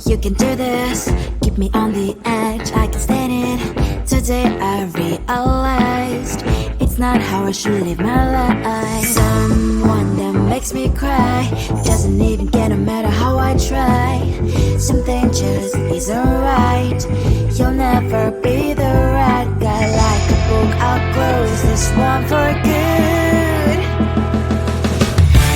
You can do this, keep me on the edge, I can stand it. Today I realized it's not how I should live my life. Someone that makes me cry doesn't even get no matter how I try. Something just isn't right. You'll never be the right guy. Like a book, I'll close this one for good.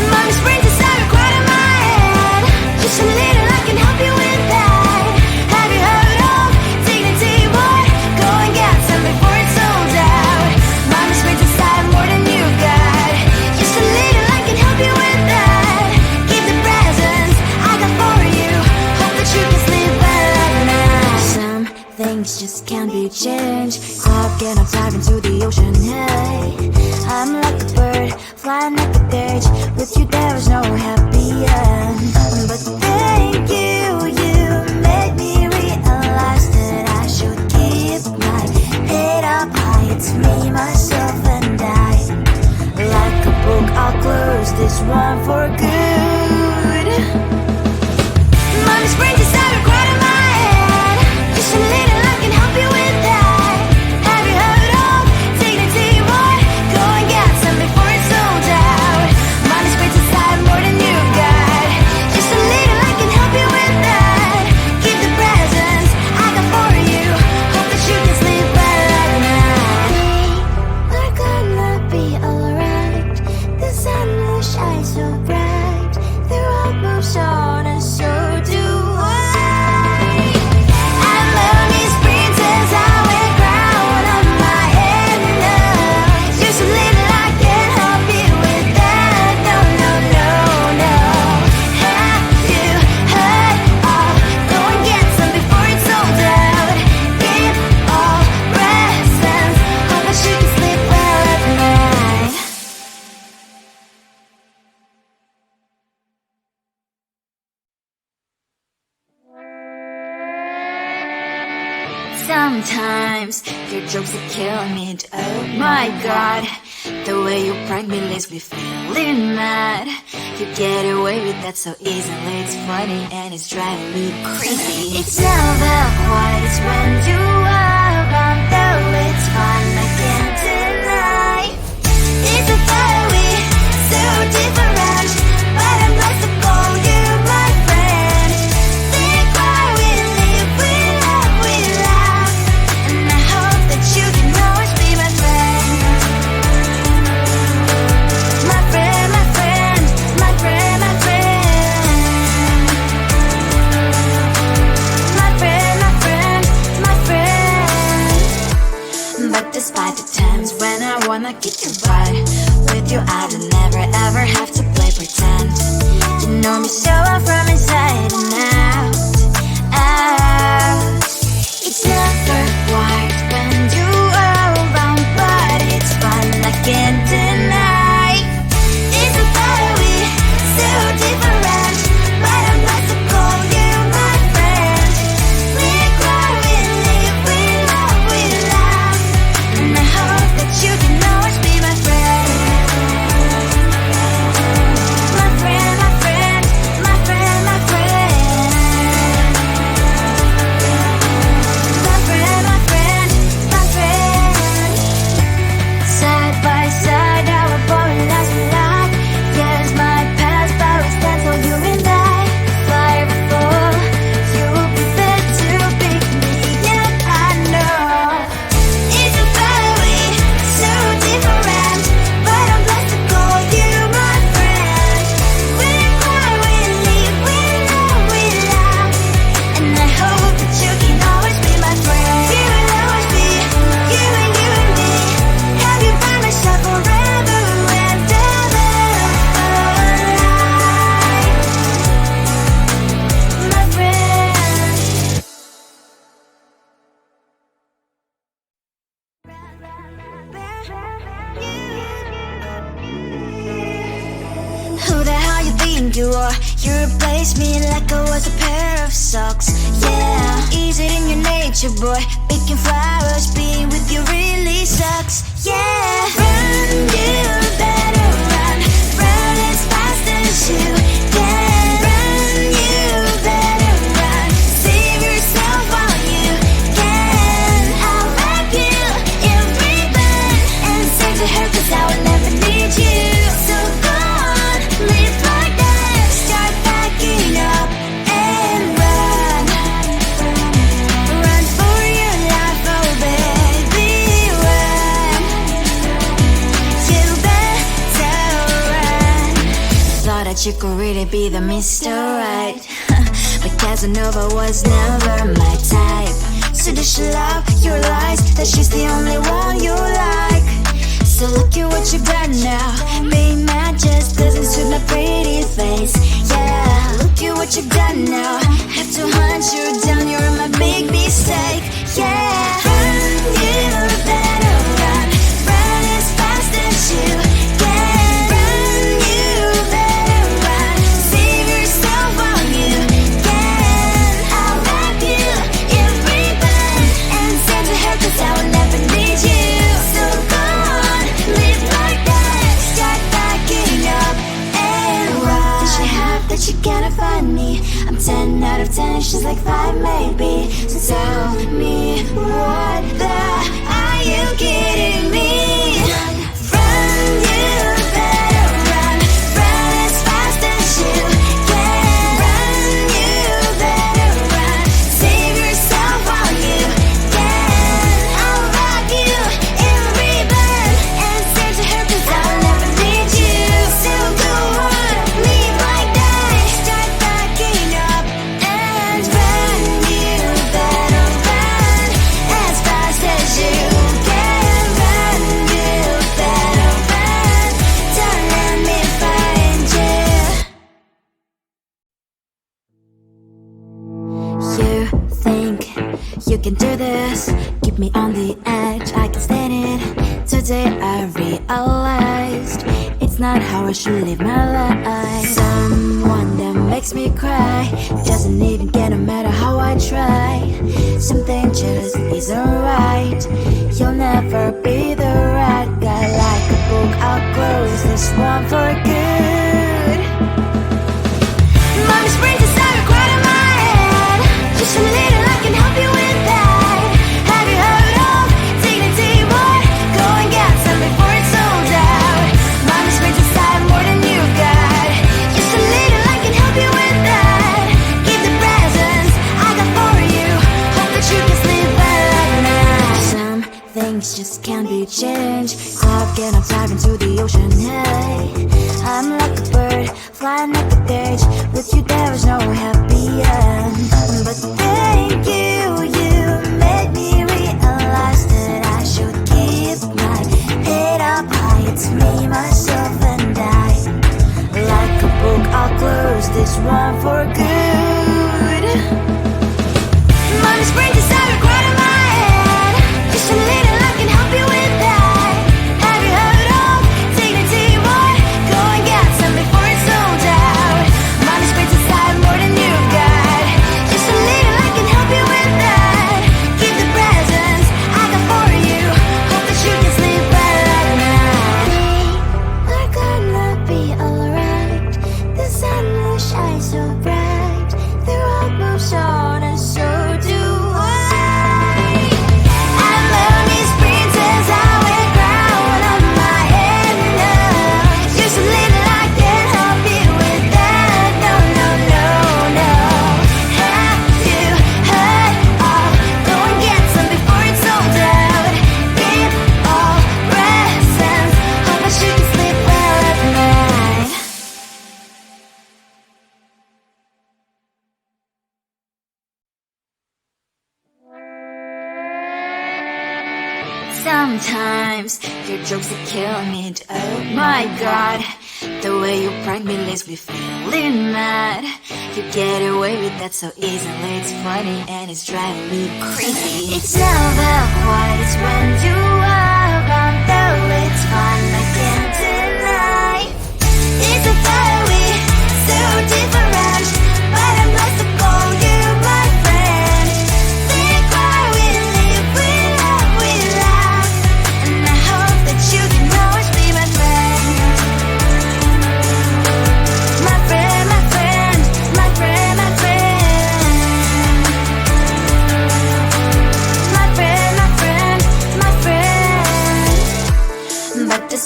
Mommy's brains inside are quite in my head. Just a little, I can help you with that. Have you heard of dignity, boy? Go and get some before it's sold out. Mommy's brains inside more than you got. Just a little, I can help you with that. Give the presents I got for you. Hope that you can sleep well at night. Some things just can't be changed. Cloud cannot dive into the ocean. Hey, I'm like a bird flying at the cage. With you there is no happy end. But thank you, you made me realize that I should keep my head up high. It's me, myself and I. Like a book, I'll close this one for good. Mommy's brains inside are quite in my head. Just a little, I can help you with that. Have you heard of dignity, boy? Go and get some before it's sold out. Mommy's brains inside more than you got. Just a little, I can help you with that. Keep the presents I got for you. Hope that you can sleep well at night. We're gonna be alright. The sun will shine so bright. The road moves on and so do I. I'm Lonely's princess, I wear crown on my head now. Just a little, I can help you with that. No, no, no, no. Have you heard of? Go and get some before it's sold out. Give all presents. Hope that you can sleep well at night. Sometimes your jokes that kill me. Oh my god, the way you prank me leaves me feeling mad. You get away with that so easily. It's funny and it's driving me crazy. It's never quiet, it's when you are around. Though it's fun, I can't deny. It's a fiery, so different, but I'm blessed to call you my friend. Think why we live, we love, we laugh, and I hope that you can always be my friend. My friend, my friend, my friend, my friend. My friend, my friend, my friend. But despite the times when I wanna kick your butt, with you I don't never ever have to play pretend. You know me so well from inside and out, out. It's never quiet when you are around, but it's fun, I can't deny. It's a fiery, so different, but I'm blessed to call you my friend. We cry, we live, we love, we laugh, and I hope that you can always be my friend. My friend, my friend, my friend, my friend. My friend, my friend, my friend. Side by side, our body lasts a lot. Years might pass, but we stand for you and I. Fire before you'll be there to pick me up, I know. It's a fiery, so different, but I'm blessed to call you my friend. We cry, we live, we love, we laugh, and I hope that you can always be my friend. You will always be, you and me. Have you by my side forever and ever, alive. My friend. Who the hell you think you are? You replaced me like I was a pair of socks. Yeah, is it in your nature, boy? Picking flowers, being with you really sucks. Yeah, run, you better run. Run as fast as you can. Run, you better run. that you could really be the Mr. Right. But Casanova was never my type. So does she love your lies, that she's the only one you like? So look at what you've done now. Being mad just doesn't suit my pretty face. Yeah, look at what you've done now. Have to hunt you down, you're my big mistake. Yeah, run, you better run. Run as fast as you can. Run, you better run. Save yourself while you can. I'll wrap you in ribbon and send to her 'cause I will never need you. So go on, live like that. Start backing up and run. Does she have that she cannot find me? I'm 10 out of 10, she's like 5 maybe. So tell me, what the are you kidding me? Run, you better run. Run as fast as you can. Run, you better run. Save yourself while you can. I'll wrap you in ribbon and send to her 'cause I'll never need you. So go on, live like that. Start backing up and run. You better run as fast as you can. Run, you better run. Don't let me find you. You think you can do this? Keep me on the edge, I can stand it. Today I realized it's not how I should live my life. Someone that makes me cry doesn't even get no matter how I try. Something just isn't right. You'll never be the right guy. Like a book, I'll close this one for good. Mommy's brains inside are quite in my head. Just a little, I can help you with that. Have you heard of dignity, boy? Go and get some before it's sold out. Mommy's brains inside more than you got. Just a little, I can help you with that. Give the presents I got for you. Hope that you can sleep well at night. Some things just can't be changed. Clock and I'm diving into the ocean. Hey, I'm like a bird flying like a cage. With you there is no happy end. But thank you, you made me realize that I should keep my head up high. It's me, myself and I. Like a book, I'll close this one for good. Mommy's brains inside are quite in my head. Just a little, I can help you with that. Have you heard of dignity, boy? Go and get some before it's sold out. Mommy's brains inside more than you got. Just a little, I can help you with that. Give the presents I got for you. Hope that you can sleep well at night. We're gonna be alright. The sun will shine so bright. The road moves on and so do I. I'm Lonely's princess, I wear crown on my head now. Just a little, I can help you with that. No, no, no, no. Have you heard of? Go and get some before it's sold out. Give all presents. Hope that you can sleep well at night. Sometimes your jokes that kill me. Oh my god, the way you prank me leaves me feeling mad. You get away with that so easily. It's funny and it's driving me crazy. It's never quiet, it's when you are around. Though it's fun, I can't deny. It's a fiery, so different, but I'm blessed to call you my friend. We cry, we live, we love, we laugh, and I hope that you can always be my friend. My friend, my friend, my friend, my friend. My friend, my friend, my friend. But this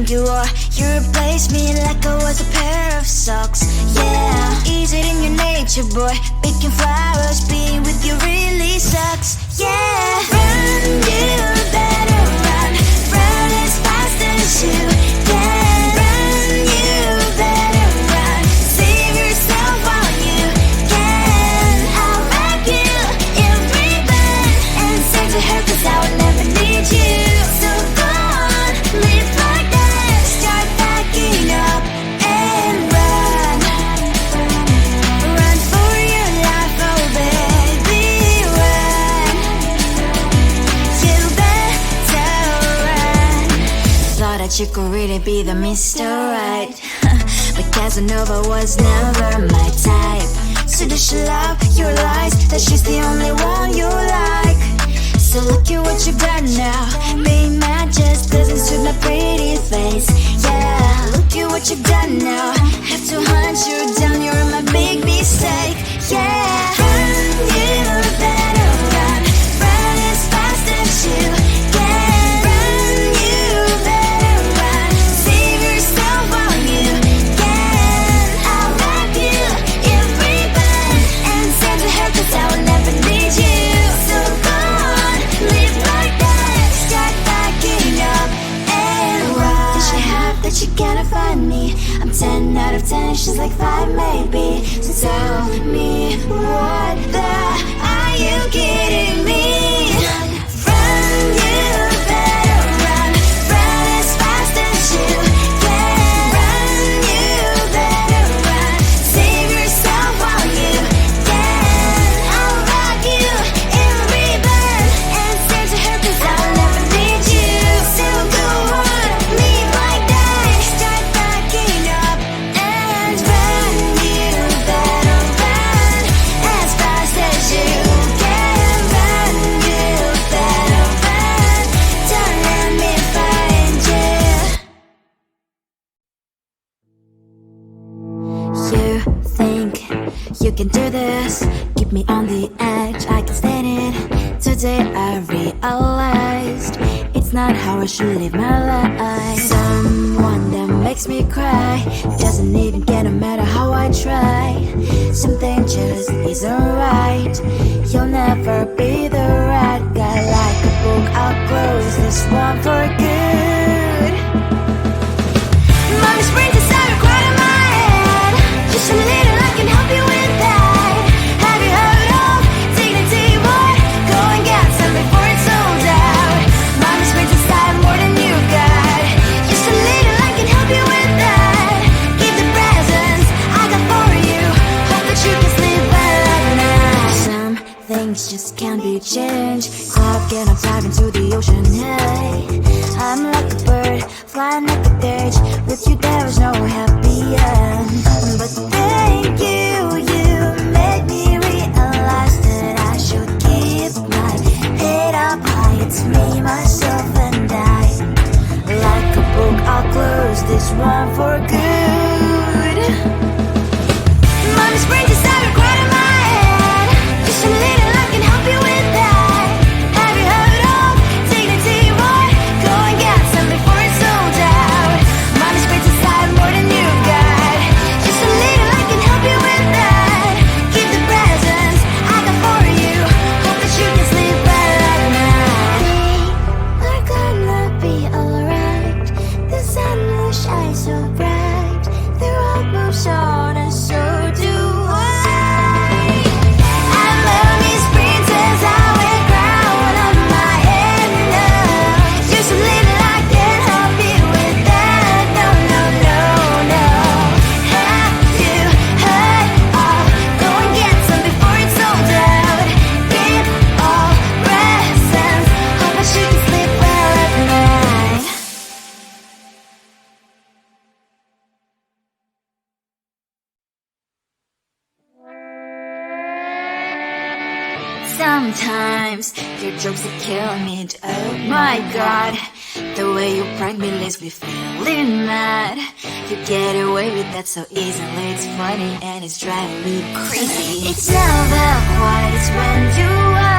endure. You replaced me like I was a pair of socks. Yeah, is it in your nature, boy? Picking flowers, being with you really sucks. Yeah, run, you better run. Run as fast as you can. Run, you better run. Save yourself while you can. I'll wrap you in ribbon and send to her 'cause I would never need you. So go on, live like that. Start backing up and run. Run for your life, oh baby, run. You better run. Thought that you could really be the Mr. Right, but Casanova was never my type. So does she love your lies, that she's the only one you like? So look at what you've done now. Being mad just doesn't suit my pretty face. Yeah, look at what you've done now. Have to hunt you down, you're my big mistake. Yeah, run, you better run. Run as fast as you can. Run, you better run. Save yourself while you can. I'll wrap you in ribbon and send to her 'cause I will never need you. So go on, live like that. Start backing up and run. Does she have that she cannot find me? I'm 10 out of 10, she's like 5 maybe. So tell me, what the are you kidding me? Run, you better run. Run as fast as you can. Run, you better run. Save yourself while you can. I'll rock you in ribbon and send to her 'cause I'll never need you. So go on, live like that. Start backing up and run. You better run as fast as you can. Run, you better run. Don't let me find you. You think you can do this? Keep me on the edge, I can stand it. Today I realized it's not how I should live my life. Someone that makes me cry doesn't even get no matter how I try. Something just isn't right. You'll never be the right guy. Like a book, I'll close this one for good. Mommy's brains inside are quite in my head. Just a little, I can help you with that. Have you heard of dignity, boy? Go and get some before it's sold out. Mommy's brains inside more than you got. Just a little, I can help you with that. Keep the presents I got for you. Hope that you can sleep well at night. Some things just can't be changed. Clock and I'm diving to the ocean, hey. I'm like a bird, flying like a cage. With you there was no happy end. But thank you, you made me realize that I should keep my head up high. It's me, myself and I. Like a book, I'll close this one for good. Mommy's brains inside are quite in my head. Just a little, I can help you with that. Have you heard of dignity, boy? Go and get some before it's sold out. Mommy's brains inside more than you got. Just a little, I can help you with that. Keep the presents I got for you. Hope that you can sleep well at night. We're gonna be alright. The sun will shine so bright. The road moves on and so do I. I love these princess, I wear crown on my head now. Just a little, I can help you with that. No, no, no, no. Have you heard of? Go and get some before it's sold out. Keep all presents. Hope that you can sleep well at night. Sometimes your jokes that kill me. Oh my god, the way you prank me leaves me feeling mad. You get away with that so easily. It's funny and it's driving me crazy. It's never quiet, it's when you are